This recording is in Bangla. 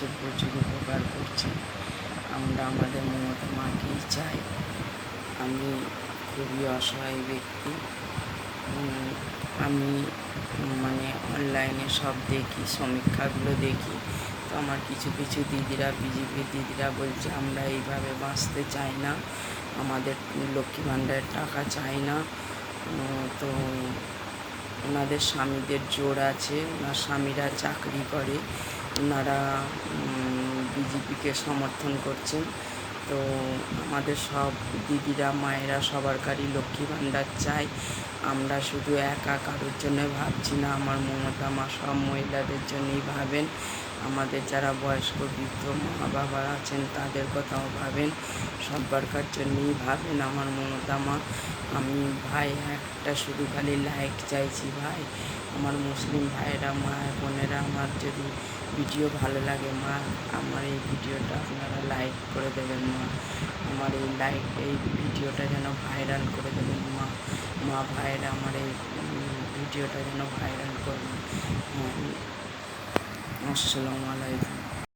মানুষের প্রচুর উপকার করছে। আমরা আমাদের মমতা মাকেই চাই। আমি খুবই অসহায় ব্যক্তি। আমি অনলাইনে সব দেখি, সমীক্ষাগুলো দেখি। তো আমার কিছু কিছু দিদিরা, বিজেপির দিদিরা বলছে আমরা এইভাবে বাঁচতে চাই না, আমাদের লক্ষ্মী ভাণ্ডারের টাকা চাই না। তো ওনাদের স্বামীদের জোর আছে, ওনার স্বামীরা চাকরি করে, ওনারা বিজেপিকে সমর্থন করছেন। তো আমাদের সব দিদিরা, মায়েরা সবার কারই লক্ষ্মী ভাণ্ডার চাই। আমরা শুধু একা কারোর জন্য ভাবছি না, আমার মমতা মা সব মহিলাদের জন্যই ভাবেন। আমাদের যারা বয়স্ক বৃদ্ধ মা বাবা আছেন তাদের কথাও ভাবেন, সব্বারকার জন্যই ভাবেন আমার মমতা মা। আমি ভাই একটা শুধু খালি লাইক চাইছি ভাই। আমার মুসলিম ভাইয়েরা, মা বোনেরা, আমার যদি ভিডিও ভালো লাগে মা, আমার এই ভিডিওটা আপনারা লাইক করে দেবেন মা। আমার এই ভিডিওটা যেন ভাইরাল করে দেবেন মা। মা ভাইয়েরা আমার এই ভিডিওটা যেন ভাইরাল করবেন। আসসালামু আলাইকুম।